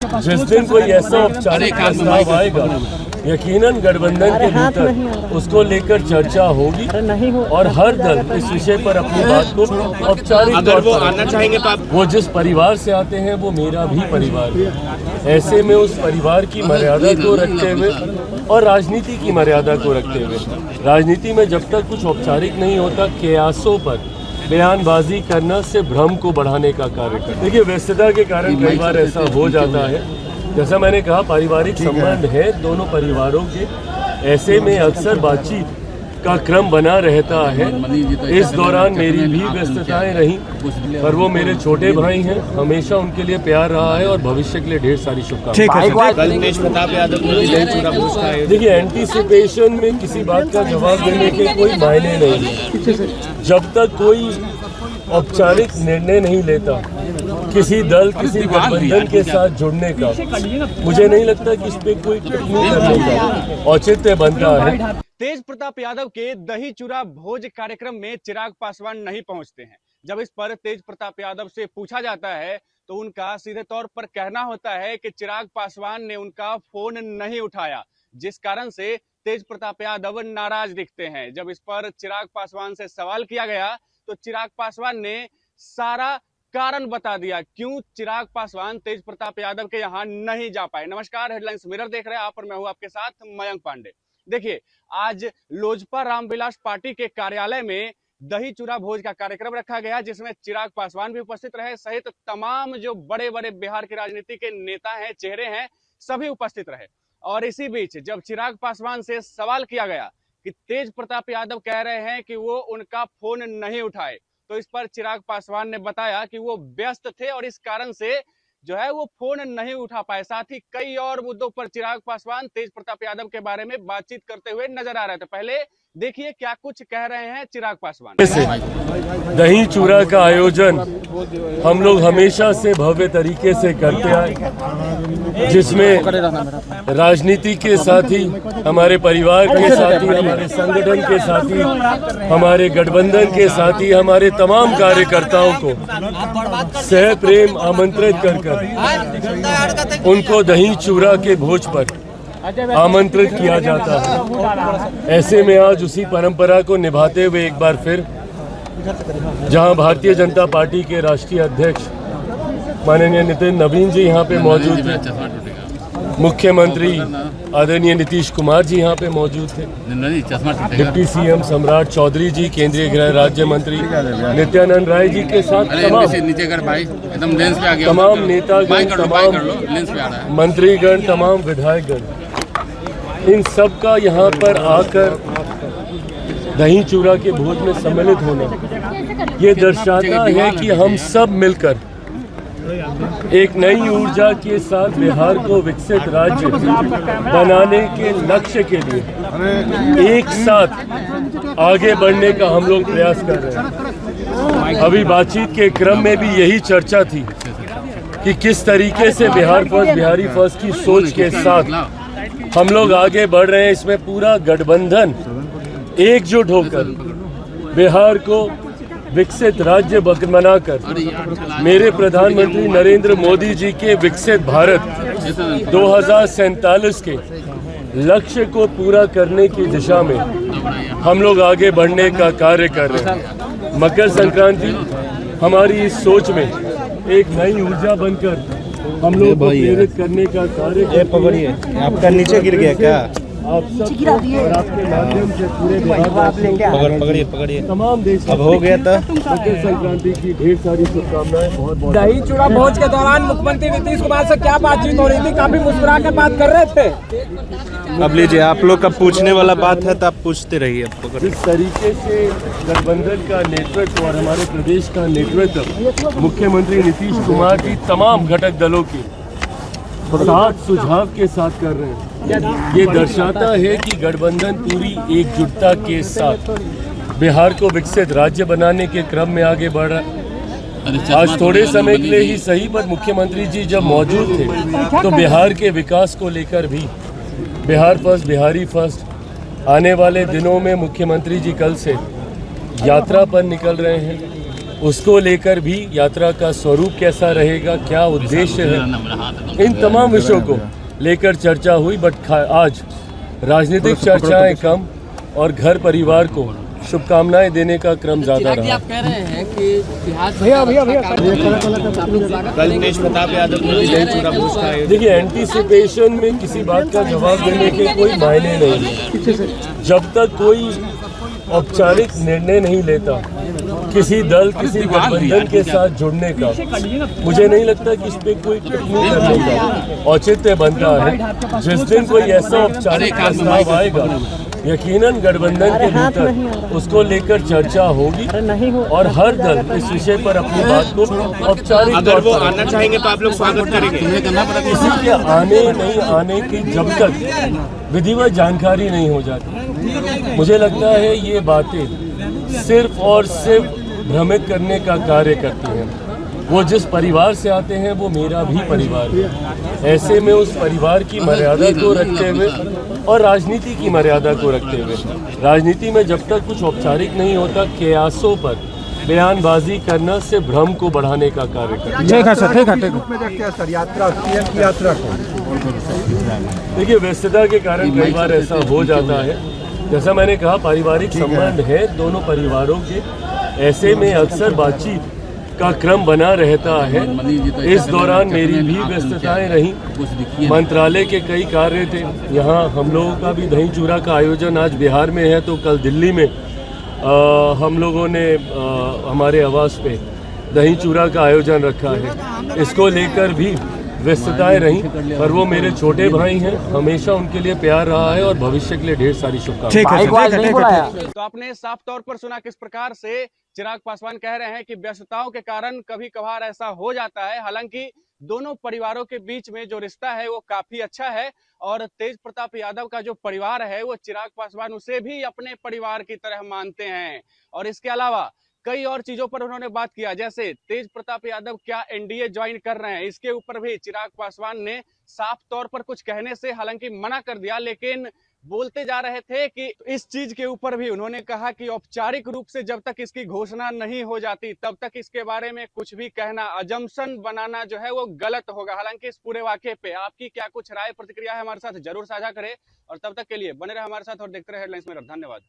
जिस दिन कोई ऐसा औपचारिक प्रस्ताव आएगा, यकीनन गठबंधन के भीतर उसको लेकर चर्चा होगी और हर दल इस विषय पर अपनी बात को औपचारिक अगर वो आना चाहेंगे तो आप वो जिस परिवार से आते हैं वो मेरा भी परिवार है। ऐसे में उस परिवार की मर्यादा को रखते हुए और राजनीति की मर्यादा को रखते हुए, राजनीति में जब तक कुछ औपचारिक नहीं होता, कयासों पर बयानबाजी करना से भ्रम को बढ़ाने का कार्य करता। देखिए, व्यस्तता के कारण कई बार ऐसा हो जाता है। जैसा मैंने कहा, पारिवारिक संबंध है दोनों परिवारों के, ऐसे में अक्सर बातचीत का क्रम बना रहता है। इस दौरान मेरी भी व्यस्तताएं रहीं, पर वो मेरे छोटे भाई हैं, हमेशा उनके लिए प्यार रहा है और भविष्य के लिए ढेर सारी शुभकामनाएं। तेज प्रताप यादव ने दही चूड़ा भोज खाया। देखिए, एंटीसिपेशन में किसी बात का जवाब देने के कोई मायने नहीं है। जब तक कोई औपचारिक निर्णय नहीं लेता किसी दल, किसी गठबंधन के साथ जुड़ने का, मुझे नहीं लगता कि इस पे कोई टिप्पणी करने का औचित्य बनता है। तेज प्रताप यादव के दही चूड़ा भोज कार्यक्रम में चिराग पासवान नहीं पहुंचते हैं। जब इस पर तेज प्रताप यादव से पूछा जाता है तो उनका सीधे तौर पर कहना होता है कि चिराग पासवान ने उनका फोन नहीं उठाया, जिस कारण से तेज प्रताप यादव नाराज दिखते हैं। जब इस पर चिराग पासवान से सवाल किया गया तो चिराग पासवान ने सारा कारण बता दिया क्यों चिराग पासवान तेज प्रताप यादव के यहाँ नहीं जा पाए। नमस्कार, हेडलाइंस मिरर देख रहे हैं आप और मैं हूं आपके साथ मयंक पांडे। देखिए, आज लोजपा रामविलास पार्टी के कार्यालय में दही चूड़ा भोज का कार्यक्रम रखा गया, जिसमें चिराग पासवान भी उपस्थित रहे सहित तमाम जो बड़े बड़े बिहार के राजनीति के नेता हैं, चेहरे हैं, सभी उपस्थित रहे। और इसी बीच जब चिराग पासवान से सवाल किया गया कि तेज प्रताप यादव कह रहे हैं कि वो उनका फोन नहीं उठाए, तो इस पर चिराग पासवान ने बताया कि वो व्यस्त थे और इस कारण से जो है वो फोन नहीं उठा पाए। साथ ही कई और मुद्दों पर चिराग पासवान तेज प्रताप यादव के बारे में बातचीत करते हुए नजर आ रहे थे। पहले देखिए क्या कुछ कह रहे हैं चिराग पासवान। दही चूड़ा का आयोजन हम लोग हमेशा से भव्य तरीके से करते आए, जिसमें राजनीति के साथ ही हमारे परिवार के साथ ही, हमारे संगठन के साथ ही, हमारे गठबंधन के साथ ही, हमारे तमाम कार्यकर्ताओं को सह प्रेम आमंत्रित कर उनको दही चूड़ा के भोज पर आमंत्रित किया जाता है। ऐसे में आज उसी परंपरा को निभाते हुए एक बार फिर, जहां भारतीय जनता पार्टी के राष्ट्रीय अध्यक्ष माननीय नितिन नवीन जी यहाँ पे मौजूद थे, मुख्यमंत्री आदरणीय नीतीश कुमार जी यहाँ पे मौजूद थे, डिप्टी सीएम सम्राट चौधरी जी, केंद्रीय गृह राज्य मंत्री नित्यानंद राय जी के साथ तमाम नेतागण, तमाम मंत्रीगण, तमाम विधायकगण, इन सब का यहाँ पर आकर दही चूड़ा के भोज में सम्मिलित होना ये दर्शाता है कि हम सब मिलकर एक नई ऊर्जा के साथ बिहार को विकसित राज्य बनाने के लक्ष्य के लिए एक साथ आगे बढ़ने का हम लोग प्रयास कर रहे हैं। अभी बातचीत के क्रम में भी यही चर्चा थी कि किस तरीके से बिहार फर्स्ट, बिहारी फर्स्ट की सोच के साथ हम लोग आगे बढ़ रहे हैं। इसमें पूरा गठबंधन एकजुट होकर बिहार को विकसित राज्य बनाकर मेरे प्रधानमंत्री नरेंद्र मोदी जी के विकसित भारत 2047 के लक्ष्य को पूरा करने की दिशा में हम लोग आगे बढ़ने का कार्य कर रहे हैं। मकर संक्रांति हमारी इस सोच में एक नई ऊर्जा बनकर हम लोग को प्रेरित करने का कार्य। पकड़िए, आपका नीचे गिर गया क्या? आप सब और आपके माध्यम से पूरे पकड़िए तमाम देश अब हो गया था। मकर संक्रांति की ढेर सारी शुभकामनाएं। बहुत बहुत दही चूड़ा भोज के दौरान मुख्यमंत्री नीतीश कुमार से क्या बातचीत हो रही थी? काफी मुस्कुरा कर बात कर रहे थे। अब लीजिए, आप लोग का पूछने वाला बात है तो आप पूछते रहिए। जिस तरीके से गठबंधन का नेतृत्व और हमारे प्रदेश का नेतृत्व मुख्यमंत्री नीतीश कुमार जी तमाम घटक दलों के साथ सुझाव के साथ कर रहे हैं, ये दर्शाता है कि गठबंधन पूरी एकजुटता के साथ बिहार को विकसित राज्य बनाने के क्रम में आगे बढ़ रहा है। आज थोड़े समय के लिए ही सही, पर मुख्यमंत्री जी जब मौजूद थे तो बिहार के विकास को लेकर भी बिहार फर्स्ट, बिहारी फर्स्ट आने वाले दिनों में मुख्यमंत्री जी कल से यात्रा पर निकल रहे हैं। उसको लेकर भी यात्रा का स्वरूप कैसा रहेगा, क्या उद्देश्य है, इन तमाम विषयों को लेकर चर्चा हुई। बट आज राजनीतिक चर्चाएं कम और घर परिवार को शुभकामनाएं देने का क्रम ज्यादा रहा। आप कह रहे हैं कि बिहार कल तेज प्रताप यादव ने दही चूड़ा भोज का आयोजन देखिए, एंटीसिपेशन में किसी बात का जवाब देने के कोई मायने नहीं है। जब तक कोई औपचारिक निर्णय नहीं लेता किसी दल, किसी गठबंधन के साथ जुड़ने का, मुझे नहीं लगता कि इस पे कोई टिप्पणी करने का औचित्य बनता है। जिस दिन कोई ऐसा औपचारिक प्रस्ताव आएगा, यकीनन गठबंधन के भीतर उसको लेकर चर्चा होगी और हर दल इस विषय पर अपनी बात को औपचारिक अगर वो आना चाहेंगे तो आप लोग स्वागत करेंगे। किसी के आने नहीं आने की जब तक विधिवत जानकारी नहीं हो जाती, मुझे लगता है ये बातें सिर्फ और सिर्फ भ्रमित करने का कार्य करती हैं। वो जिस परिवार से आते हैं वो मेरा भी परिवार है। ऐसे में उस परिवार की मर्यादा को रखते हुए और राजनीति की मर्यादा को रखते हुए, राजनीति में जब तक कुछ औपचारिक नहीं होता, कयासों पर बयानबाजी करना से भ्रम को बढ़ाने का कार्य करता है। देखिए, व्यस्तता के कारण कई बार ऐसा हो जाता है। जैसा मैंने कहा, पारिवारिक संबंध है दोनों परिवारों के, ऐसे में अक्सर बातचीत का क्रम बना रहता है। इस दौरान मेरी भी व्यस्तताएं रहीं, मंत्रालय के कई कार्य थे। यहाँ हम लोगों का भी दही चूड़ा का आयोजन आज बिहार में है, तो कल दिल्ली में हम लोगों ने हमारे आवास पे दही चूड़ा का आयोजन रखा है। इसको लेकर भी व्यस्तताएं रहीं, पर वो मेरे छोटे भाई हैं, हमेशा उनके लिए प्यार रहा है और भविष्य के लिए ढेर सारी शुभकामनाएं। तो आपने साफ तौर पर सुना किस प्रकार से चिराग पासवान कह रहे हैं कि व्यस्तताओं के कारण कभी कभार ऐसा हो जाता है। हालांकि दोनों परिवारों के बीच में जो रिश्ता है वो काफी अच्छा है और तेज प्रताप यादव का जो परिवार है वो चिराग पासवान उसे भी अपने परिवार की तरह मानते हैं। और इसके अलावा कई और चीजों पर उन्होंने बात किया, जैसे तेज प्रताप यादव क्या एनडीए ज्वाइन कर रहे हैं, इसके ऊपर भी चिराग पासवान ने साफ तौर पर कुछ कहने से हालांकि मना कर दिया, लेकिन बोलते जा रहे थे कि इस चीज के ऊपर भी उन्होंने कहा कि औपचारिक रूप से जब तक इसकी घोषणा नहीं हो जाती तब तक इसके बारे में कुछ भी कहना, अजम्पशन बनाना जो है वो गलत होगा। हालांकि इस पूरे वाकये पे आपकी क्या कुछ राय प्रतिक्रिया है, हमारे साथ जरूर साझा करें और तब तक के लिए बने रहे हमारे साथ और देखते रहे हेडलाइंस में। धन्यवाद।